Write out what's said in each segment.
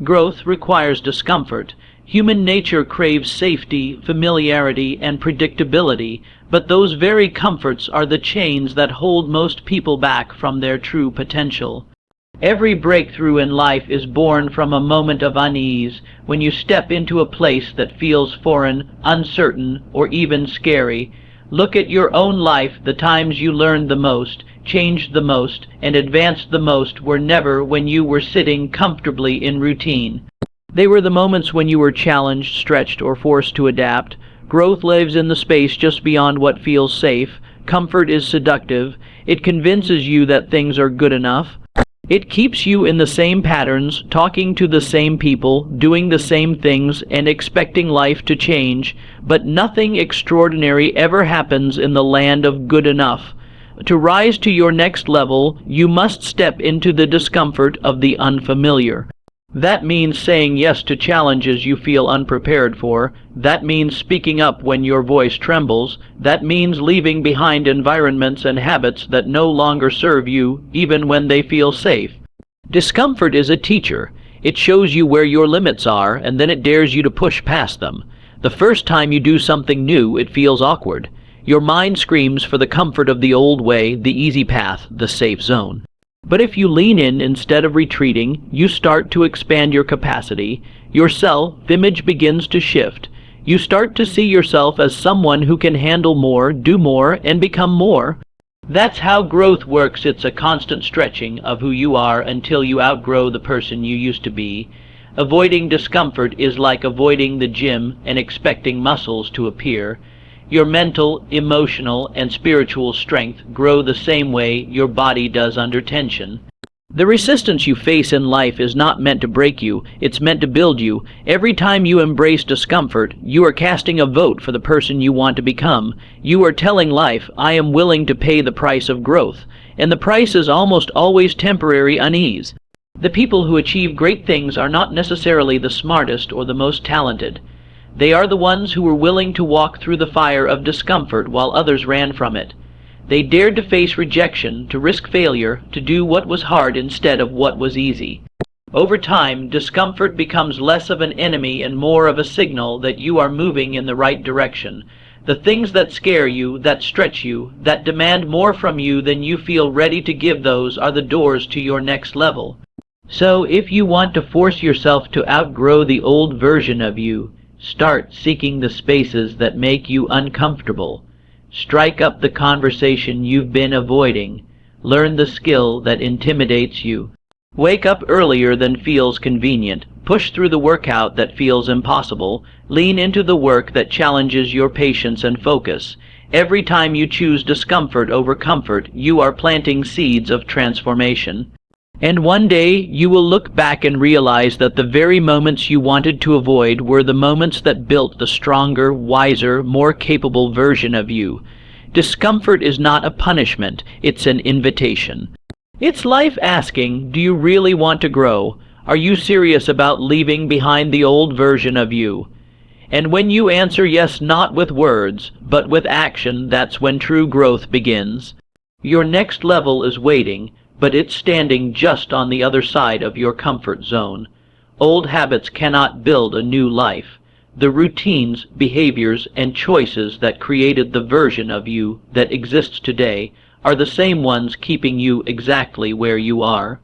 Growth requires discomfort. Human nature craves safety, familiarity, and predictability, but those very comforts are the chains that hold most people back from their true potential. Every breakthrough in life is born from a moment of unease, when you step into a place that feels foreign, uncertain, or even scary. Look at your own life. The times you learned the most, changed the most, and advanced the most were never when you were sitting comfortably in routine. They were the moments when you were challenged, stretched, or forced to adapt. Growth lives in the space just beyond what feels safe. Comfort is seductive. It convinces you that things are good enough. It keeps you in the same patterns, talking to the same people, doing the same things, and expecting life to change. But nothing extraordinary ever happens in the land of good enough. To rise to your next level, you must step into the discomfort of the unfamiliar. That means saying yes to challenges you feel unprepared for. That means speaking up when your voice trembles. That means leaving behind environments and habits that no longer serve you, even when they feel safe. Discomfort is a teacher. It shows you where your limits are, and then it dares you to push past them. The first time you do something new, it feels awkward. Your mind screams for the comfort of the old way, the easy path, the safe zone. But if you lean in instead of retreating, you start to expand your capacity. Your self-image begins to shift. You start to see yourself as someone who can handle more, do more, and become more. That's how growth works. It's a constant stretching of who you are until you outgrow the person you used to be. Avoiding discomfort is like avoiding the gym and expecting muscles to appear. Your mental, emotional, and spiritual strength grow the same way your body does under tension. The resistance you face in life is not meant to break you, it's meant to build you. Every time you embrace discomfort, you are casting a vote for the person you want to become. You are telling life, I am willing to pay the price of growth. And the price is almost always temporary unease. The people who achieve great things are not necessarily the smartest or the most talented. They are the ones who were willing to walk through the fire of discomfort while others ran from it. They dared to face rejection, to risk failure, to do what was hard instead of what was easy. Over time, discomfort becomes less of an enemy and more of a signal that you are moving in the right direction. The things that scare you, that stretch you, that demand more from you than you feel ready to give, those are the doors to your next level. So if you want to force yourself to outgrow the old version of you, start seeking the spaces that make you uncomfortable. Strike up the conversation you've been avoiding. Learn the skill that intimidates you. Wake up earlier than feels convenient. Push through the workout that feels impossible. Lean into the work that challenges your patience and focus. Every time you choose discomfort over comfort, you are planting seeds of transformation. And one day you will look back and realize that the very moments you wanted to avoid were the moments that built the stronger, wiser, more capable version of you. Discomfort is not a punishment, it's an invitation. It's life asking, do you really want to grow? Are you serious about leaving behind the old version of you? And when you answer yes, not with words, but with action, that's when true growth begins. Your next level is waiting, but it's standing just on the other side of your comfort zone. Old habits cannot build a new life. The routines, behaviors, and choices that created the version of you that exists today are the same ones keeping you exactly where you are.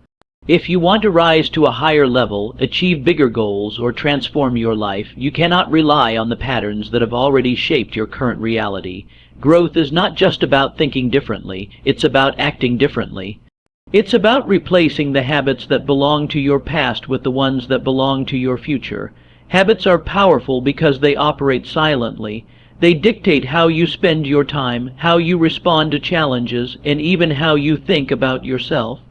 If you want to rise to a higher level, achieve bigger goals, or transform your life, you cannot rely on the patterns that have already shaped your current reality. Growth is not just about thinking differently, it's about acting differently. It's about replacing the habits that belong to your past with the ones that belong to your future. Habits are powerful because they operate silently. They dictate how you spend your time, how you respond to challenges, and even how you think about yourself.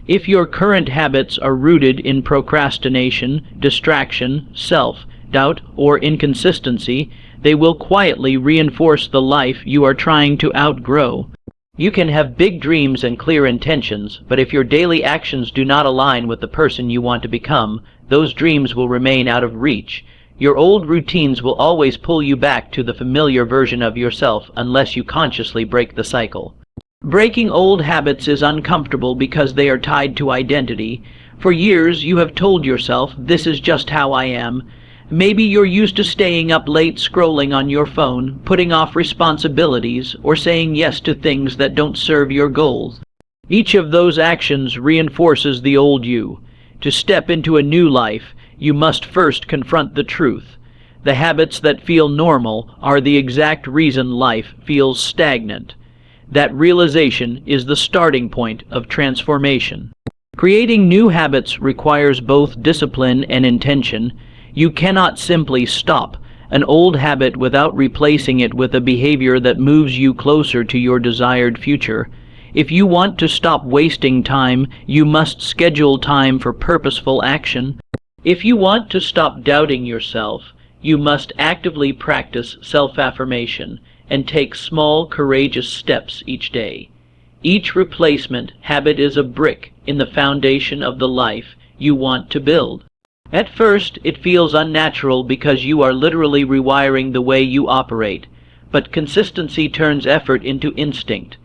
If your current habits are rooted in procrastination, distraction, self-doubt, or inconsistency, they will quietly reinforce the life you are trying to outgrow. You can have big dreams and clear intentions, but if your daily actions do not align with the person you want to become, those dreams will remain out of reach. Your old routines will always pull you back to the familiar version of yourself unless you consciously break the cycle. Breaking old habits is uncomfortable because they are tied to identity. For years you have told yourself, "This is just how I am." Maybe you're used to staying up late scrolling on your phone, putting off responsibilities, or saying yes to things that don't serve your goals. Each of those actions reinforces the old you. To step into a new life, you must first confront the truth. The habits that feel normal are the exact reason life feels stagnant. That realization is the starting point of transformation. Creating new habits requires both discipline and intention. You cannot simply stop an old habit without replacing it with a behavior that moves you closer to your desired future. If you want to stop wasting time, you must schedule time for purposeful action. If you want to stop doubting yourself, you must actively practice self-affirmation and take small, courageous steps each day. Each replacement habit is a brick in the foundation of the life you want to build. At first, it feels unnatural because you are literally rewiring the way you operate, but consistency turns effort into instinct.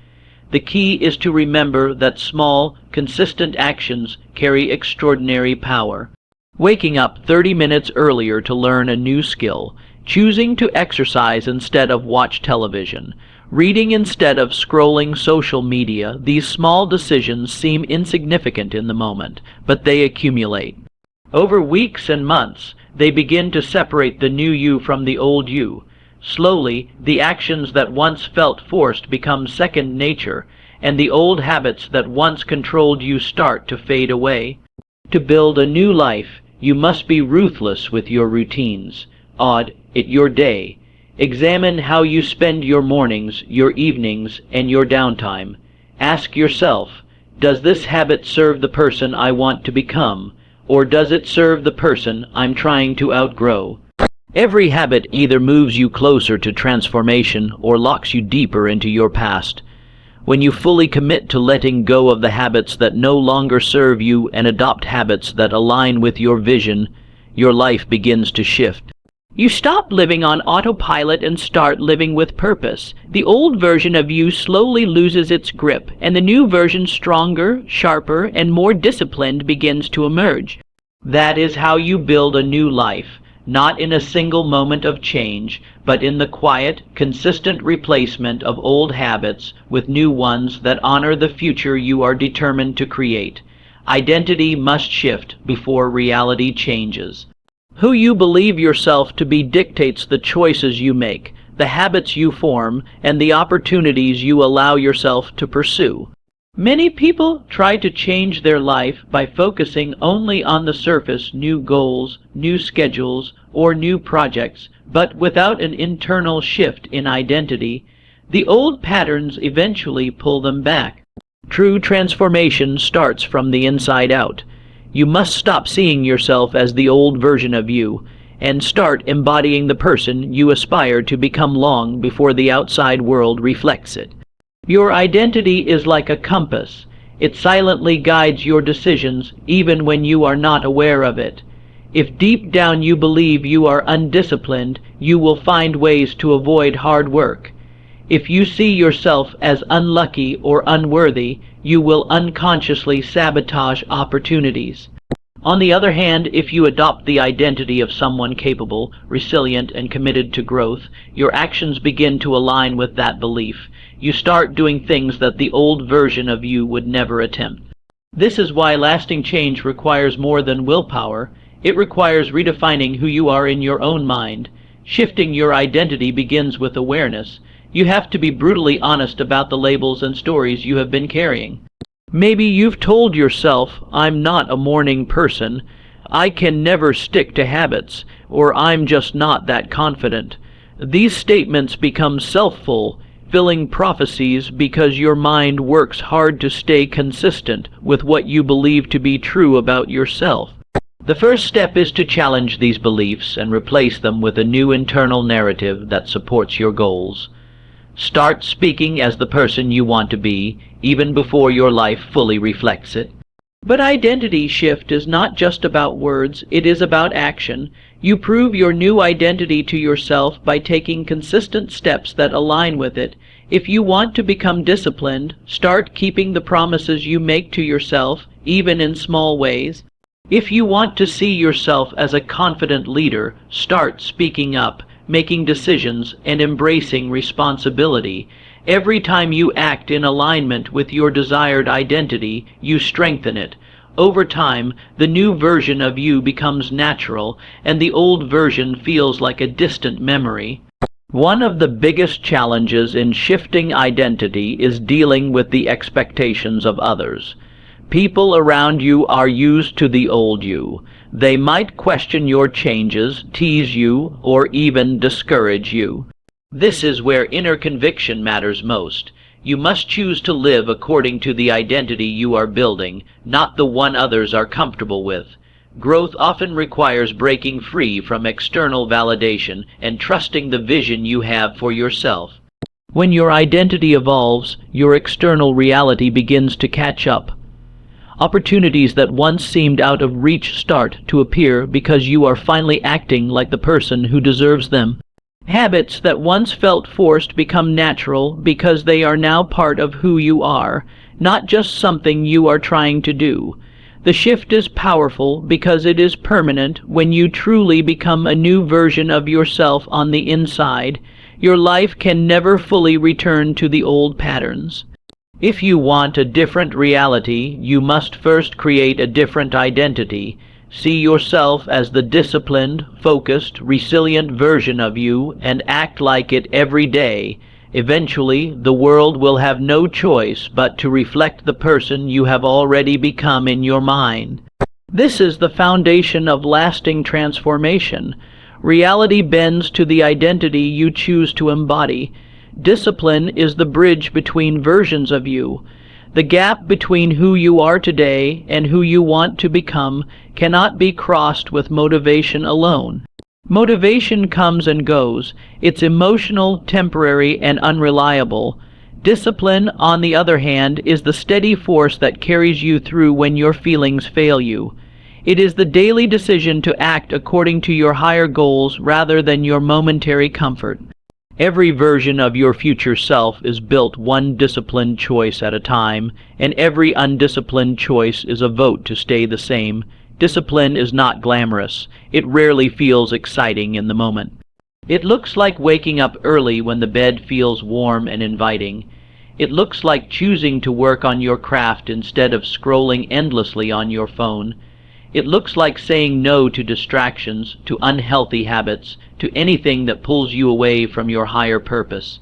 The key is to remember that small, consistent actions carry extraordinary power. Waking up 30 minutes earlier to learn a new skill, choosing to exercise instead of watch television, reading instead of scrolling social media, these small decisions seem insignificant in the moment, but they accumulate. Over weeks and months, they begin to separate the new you from the old you. Slowly, the actions that once felt forced become second nature, and the old habits that once controlled you start to fade away. To build a new life, you must be ruthless with your routines. Audit your day. Examine how you spend your mornings, your evenings, and your downtime. Ask yourself, does this habit serve the person I want to become, or does it serve the person I'm trying to outgrow? Every habit either moves you closer to transformation or locks you deeper into your past. When you fully commit to letting go of the habits that no longer serve you and adopt habits that align with your vision, your life begins to shift. You stop living on autopilot and start living with purpose. The old version of you slowly loses its grip, and the new version, stronger, sharper, and more disciplined, begins to emerge. That is how you build a new life, not in a single moment of change, but in the quiet, consistent replacement of old habits with new ones that honor the future you are determined to create. Identity must shift before reality changes. Who you believe yourself to be dictates the choices you make, the habits you form, and the opportunities you allow yourself to pursue. Many people try to change their life by focusing only on the surface, new goals, new schedules, or new projects, but without an internal shift in identity, the old patterns eventually pull them back. True transformation starts from the inside out. You must stop seeing yourself as the old version of you, and start embodying the person you aspire to become long before the outside world reflects it. Your identity is like a compass. It silently guides your decisions even when you are not aware of it. If deep down you believe you are undisciplined, you will find ways to avoid hard work. If you see yourself as unlucky or unworthy, you will unconsciously sabotage opportunities. On the other hand, if you adopt the identity of someone capable, resilient, and committed to growth, your actions begin to align with that belief. You start doing things that the old version of you would never attempt. This is why lasting change requires more than willpower. It requires redefining who you are in your own mind. Shifting your identity begins with awareness. You have to be brutally honest about the labels and stories you have been carrying. Maybe you've told yourself, "I'm not a morning person," "I can never stick to habits," or "I'm just not that confident." These statements become self-fulfilling prophecies because your mind works hard to stay consistent with what you believe to be true about yourself. The first step is to challenge these beliefs and replace them with a new internal narrative that supports your goals. Start speaking as the person you want to be, even before your life fully reflects it. But identity shift is not just about words, it is about action. You prove your new identity to yourself by taking consistent steps that align with it. If you want to become disciplined, start keeping the promises you make to yourself. even in small ways. If you want to see yourself as a confident leader, start speaking up, making decisions, and embracing responsibility. Every time you act in alignment with your desired identity, you strengthen it. Over time, the new version of you becomes natural, and the old version feels like a distant memory. One of the biggest challenges in shifting identity is dealing with the expectations of others. People around you are used to the old you. They might question your changes, tease you, or even discourage you. This is where inner conviction matters most. You must choose to live according to the identity you are building, not the one others are comfortable with. Growth often requires breaking free from external validation and trusting the vision you have for yourself. When your identity evolves, your external reality begins to catch up. Opportunities that once seemed out of reach start to appear because you are finally acting like the person who deserves them. Habits that once felt forced become natural because they are now part of who you are, not just something you are trying to do. The shift is powerful because it is permanent. When you truly become a new version of yourself on the inside, your life can never fully return to the old patterns. If you want a different reality, you must first create a different identity. See yourself as the disciplined, focused, resilient version of you and act like it every day. Eventually, the world will have no choice but to reflect the person you have already become in your mind. This is the foundation of lasting transformation. Reality bends to the identity you choose to embody. Discipline is the bridge between versions of you. The gap between who you are today and who you want to become cannot be crossed with motivation alone. Motivation comes and goes. It's emotional, temporary, and unreliable. Discipline, on the other hand, is the steady force that carries you through when your feelings fail you. It is the daily decision to act according to your higher goals rather than your momentary comfort. Every version of your future self is built one disciplined choice at a time, and every undisciplined choice is a vote to stay the same. Discipline is not glamorous. It rarely feels exciting in the moment. It looks like waking up early when the bed feels warm and inviting. It looks like choosing to work on your craft instead of scrolling endlessly on your phone. It looks like saying no to distractions, to unhealthy habits, to anything that pulls you away from your higher purpose.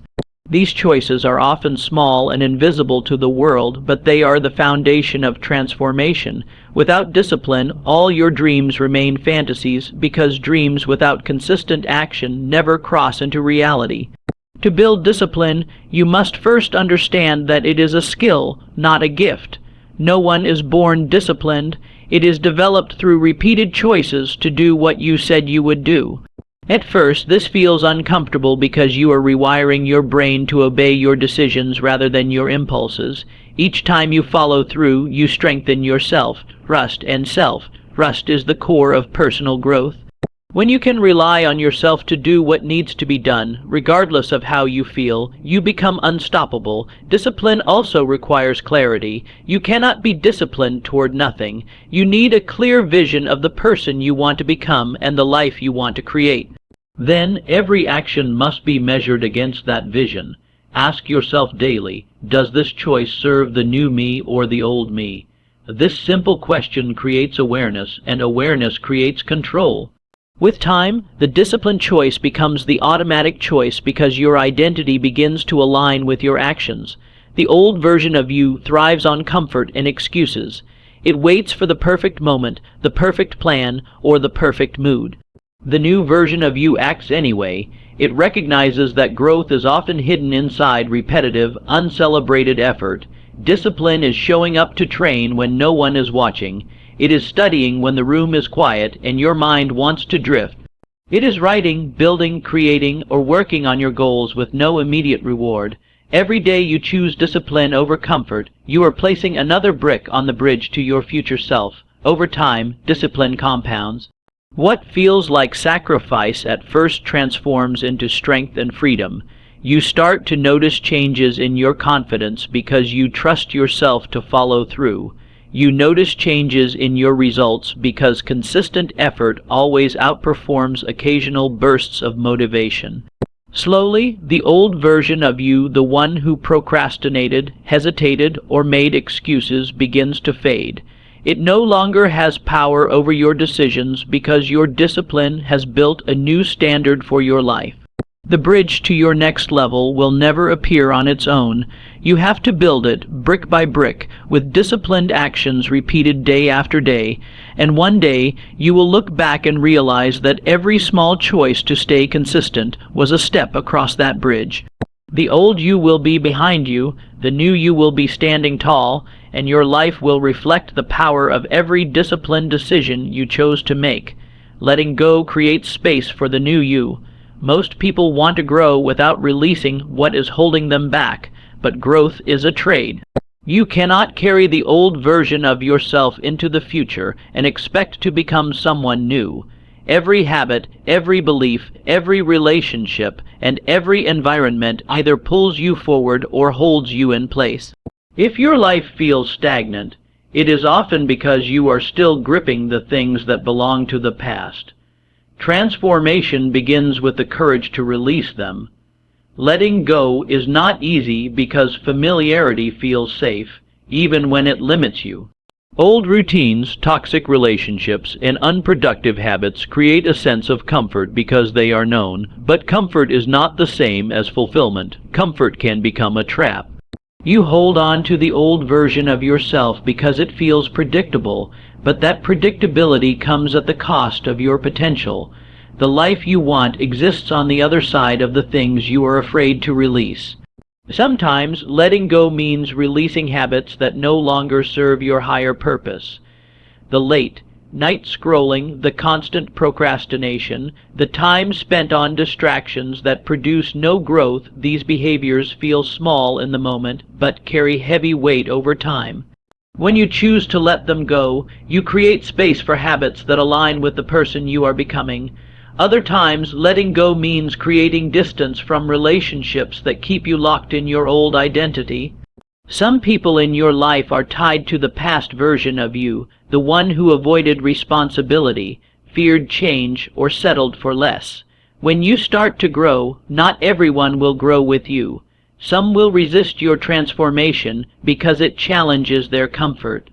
These choices are often small and invisible to the world, but they are the foundation of transformation. Without discipline, all your dreams remain fantasies because dreams without consistent action never cross into reality. To build discipline, you must first understand that it is a skill, not a gift. No one is born disciplined. It is developed through repeated choices to do what you said you would do. At first, this feels uncomfortable because you are rewiring your brain to obey your decisions rather than your impulses. Each time you follow through, you strengthen yourself. Trust and self-trust is the core of personal growth. When you can rely on yourself to do what needs to be done, regardless of how you feel, you become unstoppable. Discipline also requires clarity. You cannot be disciplined toward nothing. You need a clear vision of the person you want to become and the life you want to create. Then, every action must be measured against that vision. Ask yourself daily, does this choice serve the new me or the old me? This simple question creates awareness, and awareness creates control. With time, the disciplined choice becomes the automatic choice because your identity begins to align with your actions. The old version of you thrives on comfort and excuses. It waits for the perfect moment, the perfect plan, or the perfect mood. The new version of you acts anyway. It recognizes that growth is often hidden inside repetitive, uncelebrated effort. Discipline is showing up to train when no one is watching. It is studying when the room is quiet and your mind wants to drift. It is writing, building, creating, or working on your goals with no immediate reward. Every day you choose discipline over comfort, you are placing another brick on the bridge to your future self. Over time, discipline compounds. What feels like sacrifice at first transforms into strength and freedom. You start to notice changes in your confidence because you trust yourself to follow through. You notice changes in your results because consistent effort always outperforms occasional bursts of motivation. Slowly, the old version of you, the one who procrastinated, hesitated, or made excuses, begins to fade. It no longer has power over your decisions because your discipline has built a new standard for your life. The bridge to your next level will never appear on its own. You have to build it, brick by brick, with disciplined actions repeated day after day, and one day you will look back and realize that every small choice to stay consistent was a step across that bridge. The old you will be behind you, the new you will be standing tall, and your life will reflect the power of every disciplined decision you chose to make. Letting go creates space for the new you. Most people want to grow without releasing what is holding them back, but growth is a trade. You cannot carry the old version of yourself into the future and expect to become someone new. Every habit, every belief, every relationship, and every environment either pulls you forward or holds you in place. If your life feels stagnant, it is often because you are still gripping the things that belong to the past. Transformation begins with the courage to release them. Letting go is not easy because familiarity feels safe, even when it limits you. Old routines, toxic relationships, and unproductive habits create a sense of comfort because they are known, but comfort is not the same as fulfillment. Comfort can become a trap. You hold on to the old version of yourself because it feels predictable, but that predictability comes at the cost of your potential. The life you want exists on the other side of the things you are afraid to release. Sometimes letting go means releasing habits that no longer serve your higher purpose. The late night scrolling, the constant procrastination, the time spent on distractions that produce no growth, these behaviors feel small in the moment but carry heavy weight over time. When you choose to let them go, you create space for habits that align with the person you are becoming. Other times, letting go means creating distance from relationships that keep you locked in your old identity. Some people in your life are tied to the past version of you, the one who avoided responsibility, feared change, or settled for less. When you start to grow, not everyone will grow with you. Some will resist your transformation because it challenges their comfort.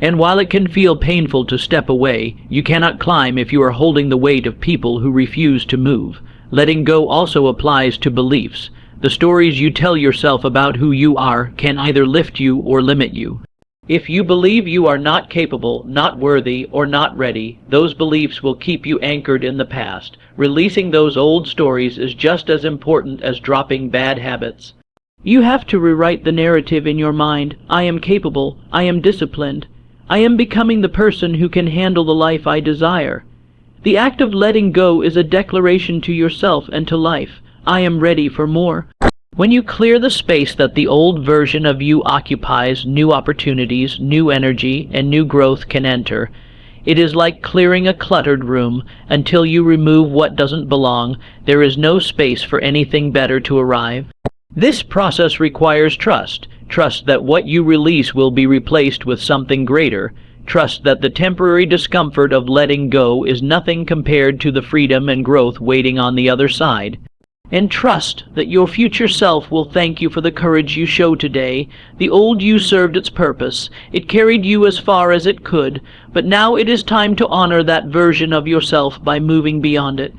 And while it can feel painful to step away, you cannot climb if you are holding the weight of people who refuse to move. Letting go also applies to beliefs. The stories you tell yourself about who you are can either lift you or limit you. If you believe you are not capable, not worthy, or not ready, those beliefs will keep you anchored in the past. Releasing those old stories is just as important as dropping bad habits. You have to rewrite the narrative in your mind. I am capable. I am disciplined. I am becoming the person who can handle the life I desire. The act of letting go is a declaration to yourself and to life. I am ready for more. When you clear the space that the old version of you occupies, new opportunities, new energy, and new growth can enter. It is like clearing a cluttered room. Until you remove what doesn't belong, there is no space for anything better to arrive. This process requires trust. Trust that what you release will be replaced with something greater. Trust that the temporary discomfort of letting go is nothing compared to the freedom and growth waiting on the other side. And trust that your future self will thank you for the courage you show today. The old you served its purpose. It carried you as far as it could, but now it is time to honor that version of yourself by moving beyond it.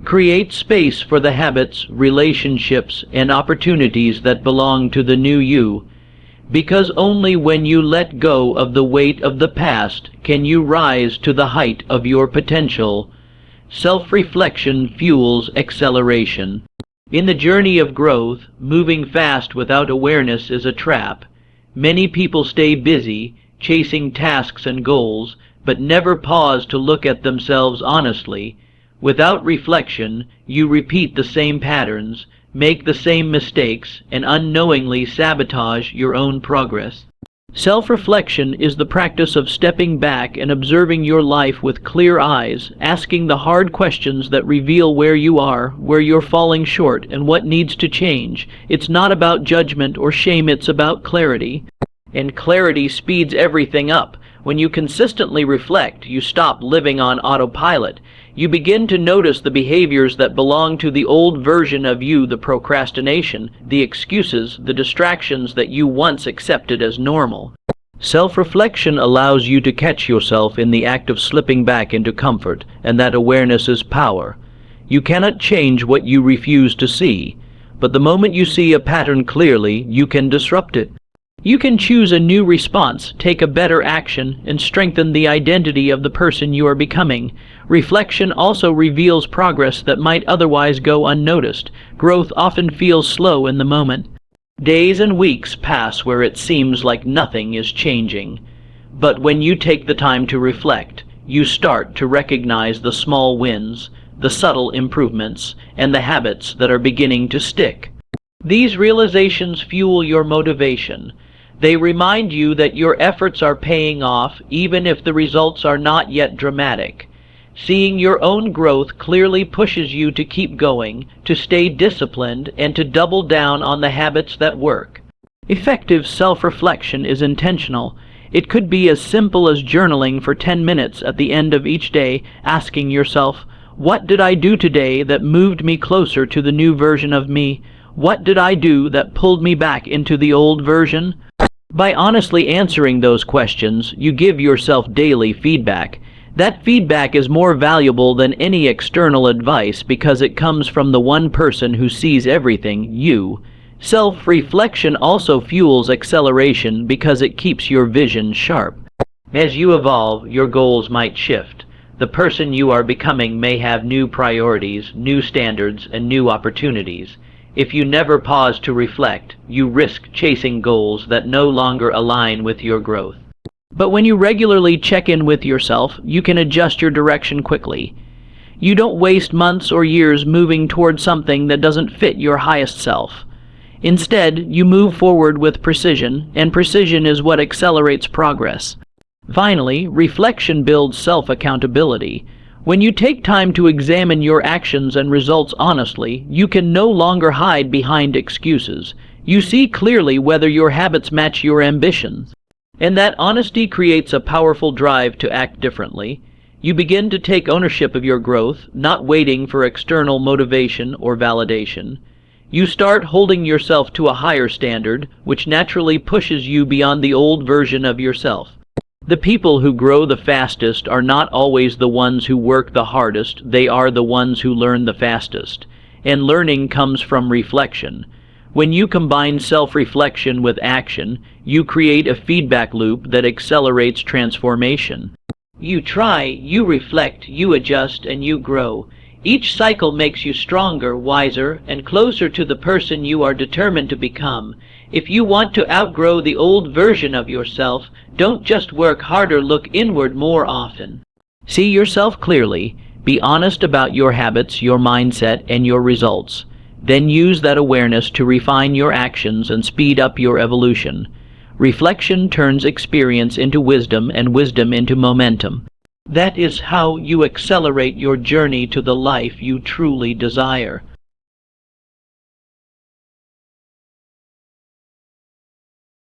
Create space for the habits, relationships, and opportunities that belong to the new you. Because only when you let go of the weight of the past can you rise to the height of your potential. Self-reflection fuels acceleration. In the journey of growth, moving fast without awareness is a trap. Many people stay busy, chasing tasks and goals, but never pause to look at themselves honestly. Without reflection, you repeat the same patterns, make the same mistakes, and unknowingly sabotage your own progress. Self-reflection is the practice of stepping back and observing your life with clear eyes, asking the hard questions that reveal where you are, where you're falling short, and what needs to change. It's not about judgment or shame, it's about clarity. And clarity speeds everything up. When you consistently reflect, you stop living on autopilot. You begin to notice the behaviors that belong to the old version of you, the procrastination, the excuses, the distractions that you once accepted as normal. Self-reflection allows you to catch yourself in the act of slipping back into comfort, and that awareness is power. You cannot change what you refuse to see, but the moment you see a pattern clearly, you can disrupt it. You can choose a new response, take a better action, and strengthen the identity of the person you are becoming. Reflection also reveals progress that might otherwise go unnoticed. Growth often feels slow in the moment. Days and weeks pass where it seems like nothing is changing. But when you take the time to reflect, you start to recognize the small wins, the subtle improvements, and the habits that are beginning to stick. These realizations fuel your motivation. They remind you that your efforts are paying off even if the results are not yet dramatic. Seeing your own growth clearly pushes you to keep going, to stay disciplined, and to double down on the habits that work. Effective self-reflection is intentional. It could be as simple as journaling for 10 minutes at the end of each day, asking yourself, "What did I do today that moved me closer to the new version of me? What did I do that pulled me back into the old version?" By honestly answering those questions, you give yourself daily feedback. That feedback is more valuable than any external advice because it comes from the one person who sees everything, you. Self-reflection also fuels acceleration because it keeps your vision sharp. As you evolve, your goals might shift. The person you are becoming may have new priorities, new standards, and new opportunities. If you never pause to reflect, you risk chasing goals that no longer align with your growth. But when you regularly check in with yourself, you can adjust your direction quickly. You don't waste months or years moving toward something that doesn't fit your highest self. Instead, you move forward with precision, and precision is what accelerates progress. Finally, reflection builds self-accountability. When you take time to examine your actions and results honestly, you can no longer hide behind excuses. You see clearly whether your habits match your ambitions. And that honesty creates a powerful drive to act differently. You begin to take ownership of your growth, not waiting for external motivation or validation. You start holding yourself to a higher standard, which naturally pushes you beyond the old version of yourself. The people who grow the fastest are not always the ones who work the hardest, they are the ones who learn the fastest. And learning comes from reflection. When you combine self-reflection with action, you create a feedback loop that accelerates transformation. You try, you reflect, you adjust, and you grow. Each cycle makes you stronger, wiser, and closer to the person you are determined to become. If you want to outgrow the old version of yourself, don't just work harder, look inward more often. See yourself clearly, be honest about your habits, your mindset, and your results. Then use that awareness to refine your actions and speed up your evolution. Reflection turns experience into wisdom and wisdom into momentum. That is how you accelerate your journey to the life you truly desire.